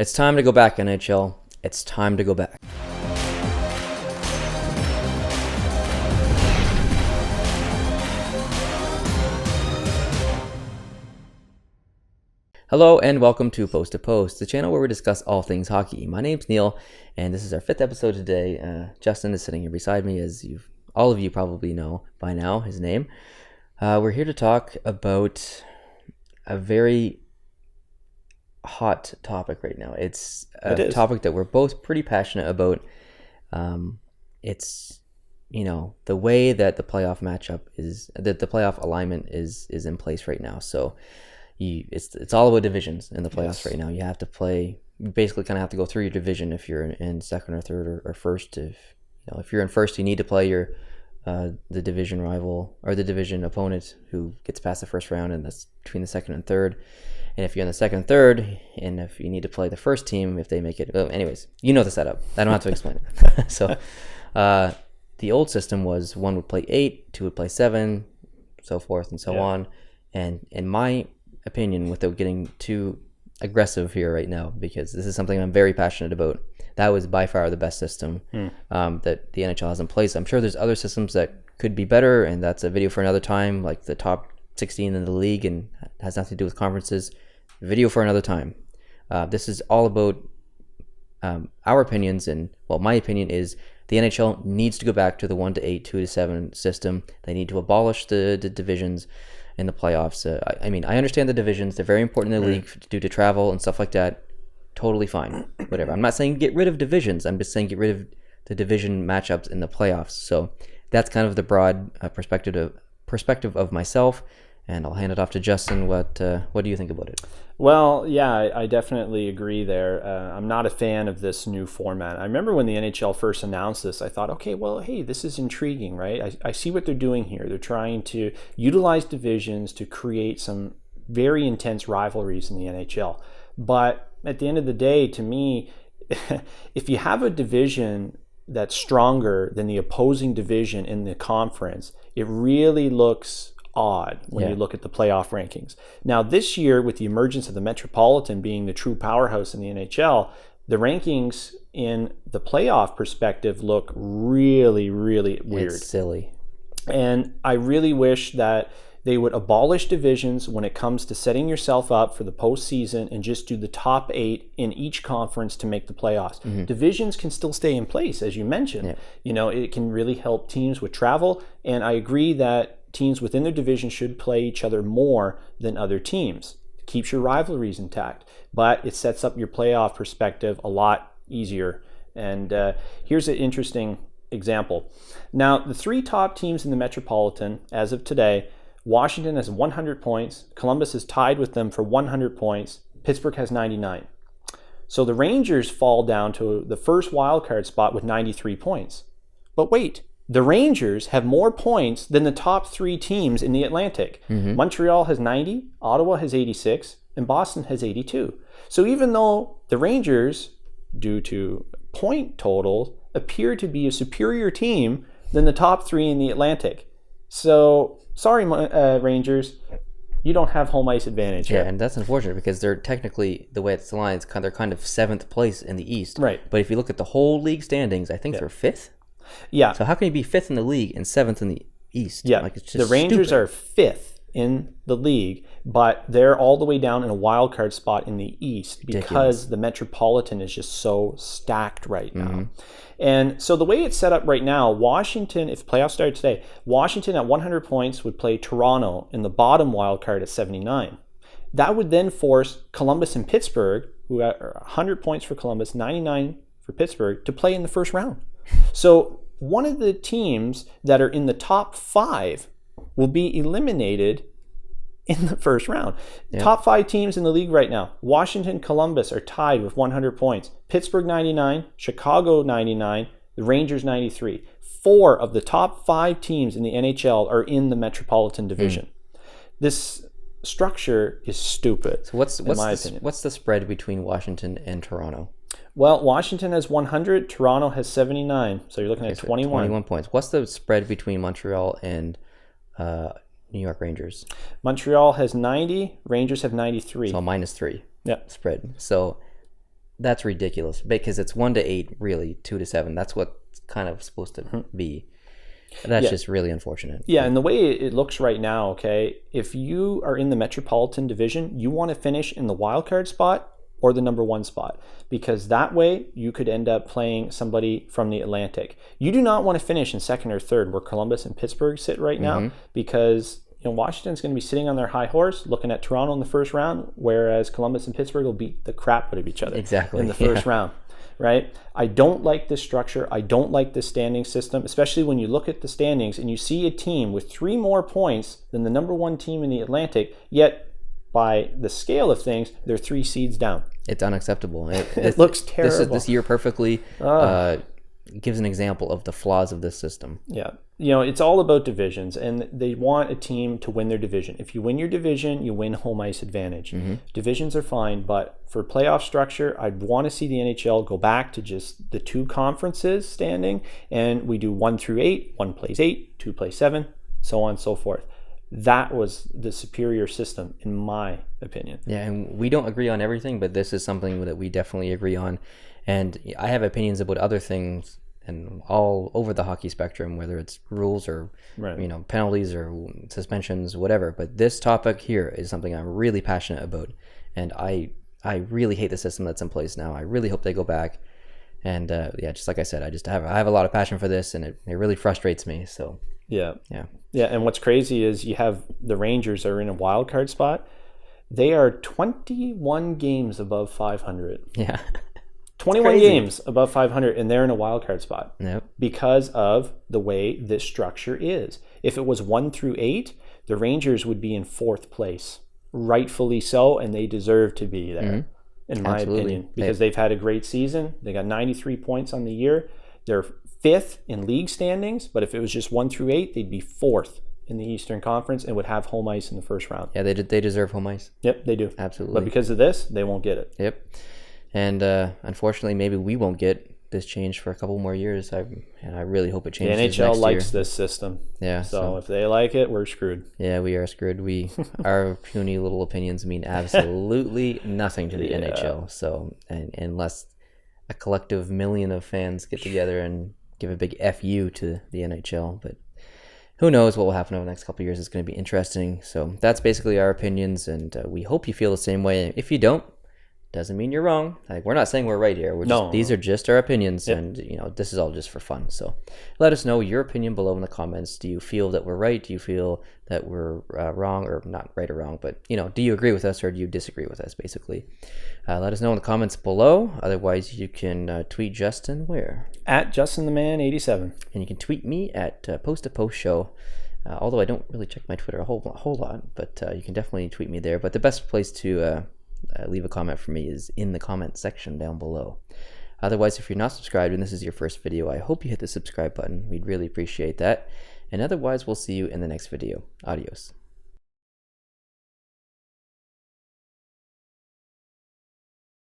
It's time to go back, NHL. It's time to go back. Hello and welcome to Post to Post, the channel where we discuss all things hockey. My name's Neil, and this is our 5th episode today. Justin is sitting here beside me, as all of you probably know by now his name. We're here to talk about a very hot topic right now. It's a topic that we're both pretty passionate about. It's the way that the playoff matchup is, that the playoff alignment is in place right now. So it's all about divisions in the playoffs right now. You have to play. You basically kind of have to go through your division if you're in second or third or first. If you're in first, you need to play your the division rival or the division opponent who gets past the first round, and that's between the second and third. And if you're in the second and third, and if you need to play the first team, if they make it... anyways, you know the setup. I don't have to explain it. So the old system was 1 would play 8, 2 would play 7, so forth and so on. And in my opinion, without getting too aggressive here right now, because this is something I'm very passionate about, that was by far the best system that the NHL has in place. I'm sure there's other systems that could be better, and that's a video for another time, like the top 16 in the league, and has nothing to do with conferences. Video for another time. This is all about our opinions, and my opinion is the NHL needs to go back to the 1 to 8, 2 to 7 system. They need to abolish the divisions in the playoffs. I understand the divisions; they're very important in the league due to travel and stuff like that. Totally fine, whatever. I'm not saying get rid of divisions. I'm just saying get rid of the division matchups in the playoffs. So that's kind of the broad perspective of myself. And I'll hand it off to Justin. What do you think about it? Well, yeah, I definitely agree there. I'm not a fan of this new format. I remember when the NHL first announced this, I thought, okay, hey, this is intriguing, right? I see what they're doing here. They're trying to utilize divisions to create some very intense rivalries in the NHL. But at the end of the day, to me, if you have a division that's stronger than the opposing division in the conference, it really looks odd when you look at the playoff rankings. Now, this year, with the emergence of the Metropolitan being the true powerhouse in the NHL, the rankings in the playoff perspective look really, really weird. It's silly. And I really wish that they would abolish divisions when it comes to setting yourself up for the postseason and just do the top 8 in each conference to make the playoffs. Mm-hmm. Divisions can still stay in place, as you mentioned. Yeah. It can really help teams with travel. And I agree that teams within their division should play each other more than other teams. It keeps your rivalries intact, but it sets up your playoff perspective a lot easier. And here's an interesting example. Now, the 3 top teams in the Metropolitan, as of today, Washington has 100 points, Columbus is tied with them for 100 points, Pittsburgh has 99. So the Rangers fall down to the first wildcard spot with 93 points. But wait, the Rangers have more points than the top 3 teams in the Atlantic. Mm-hmm. Montreal has 90, Ottawa has 86, and Boston has 82. So even though the Rangers, due to point totals, appear to be a superior team than the top 3 in the Atlantic. So, sorry, Rangers, you don't have home ice advantage here. Yeah, and that's unfortunate because they're technically, the way it's aligned, they're kind of 7th place in the East. Right. But if you look at the whole league standings, I think they're 5th. Yeah. So how can you be 5th in the league and 7th in the East? Yeah. It's just the Rangers stupid. are 5th in the league, but they're all the way down in a wild card spot in the East because the Metropolitan is just so stacked right now. Mm-hmm. And so the way it's set up right now, Washington, if playoffs started today, Washington at 100 points would play Toronto in the bottom wild card at 79. That would then force Columbus and Pittsburgh, who are 100 points for Columbus, 99 for Pittsburgh, to play in the first round. So one of the teams that are in the top 5 will be eliminated in the first round. Yep. Top 5 teams in the league right now, Washington, Columbus are tied with 100 points. Pittsburgh 99, Chicago 99, the Rangers 93. 4 of the top 5 teams in the NHL are in the Metropolitan Division. This structure is stupid. So what's the spread between Washington and Toronto? Well, Washington has 100, Toronto has 79. So you're looking at 21. 21 points. What's the spread between Montreal and New York Rangers? Montreal has 90, Rangers have 93. So -3 yeah. spread. So that's ridiculous because it's 1-8, really 2-7. That's what it's kind of supposed to be. That's just really unfortunate. Yeah, and the way it looks right now, okay, if you are in the Metropolitan Division, you want to finish in the wild card spot or the number 1 spot, because that way you could end up playing somebody from the Atlantic. You do not want to finish in second or third where Columbus and Pittsburgh sit right now, because Washington's going to be sitting on their high horse looking at Toronto in the first round, whereas Columbus and Pittsburgh will beat the crap out of each other in the first round. Right? I don't like this structure. I don't like this standing system, especially when you look at the standings and you see a team with 3 more points than the number 1 team in the Atlantic, yet by the scale of things, they're 3 seeds down. It's unacceptable. It looks terrible. This year perfectly gives an example of the flaws of this system. Yeah. It's all about divisions, and they want a team to win their division. If you win your division, you win home ice advantage. Divisions are fine, but for playoff structure, I'd want to see the NHL go back to just the 2 conferences standing, and we do 1 through 8, 1 plays 8, 2 plays 7, so on and so forth. That was the superior system, in my opinion. Yeah, and we don't agree on everything, but this is something that we definitely agree on. And I have opinions about other things and all over the hockey spectrum, whether it's rules or penalties or suspensions, whatever. But this topic here is something I'm really passionate about, and I really hate the system that's in place now. I really hope they go back. And just like I said, I have a lot of passion for this, and it really frustrates me. So yeah. And what's crazy is you have the Rangers are in a wild card spot. They are 21 games above 500. Yeah. 21 games above 500, and they're in a wild card spot. Yep. Because of the way this structure is. If it was 1 through 8, the Rangers would be in 4th place. Rightfully so, and they deserve to be there, in my opinion. Because they've had a great season. They got 93 points on the year. They're 5th in league standings, but if it was just 1 through 8, they'd be 4th in the Eastern Conference and would have home ice in the first round. Yeah, they deserve home ice. Yep, they do. Absolutely. But because of this, they won't get it. Yep. And unfortunately, maybe we won't get this changed for a couple more years. I really hope it changes. The NHL likes this system. Yeah. So if they like it, we're screwed. Yeah, we are screwed. Our puny little opinions mean absolutely nothing to the NHL. So unless a collective million of fans get together and give a big FU to the NHL, but who knows what will happen over the next couple of years. It's going to be interesting. So that's basically our opinions, and we hope you feel the same way. If you don't, doesn't mean you're wrong. Like, we're not saying we're right here. These are just our opinions, and this is all just for fun. So let us know your opinion below in the comments. Do you feel that we're right? Do you feel that we're wrong, or not right or wrong, but do you agree with us or do you disagree with us, basically? Let us know in the comments below. Otherwise, you can tweet Justin where? At JustinTheMan87. And you can tweet me at Post to Post Show. Although I don't really check my Twitter a whole lot, but you can definitely tweet me there. But the best place to leave a comment for me is in the comment section down below. Otherwise, if you're not subscribed and this is your first video, I hope you hit the subscribe button. We'd really appreciate that. And otherwise, we'll see you in the next video. Adios.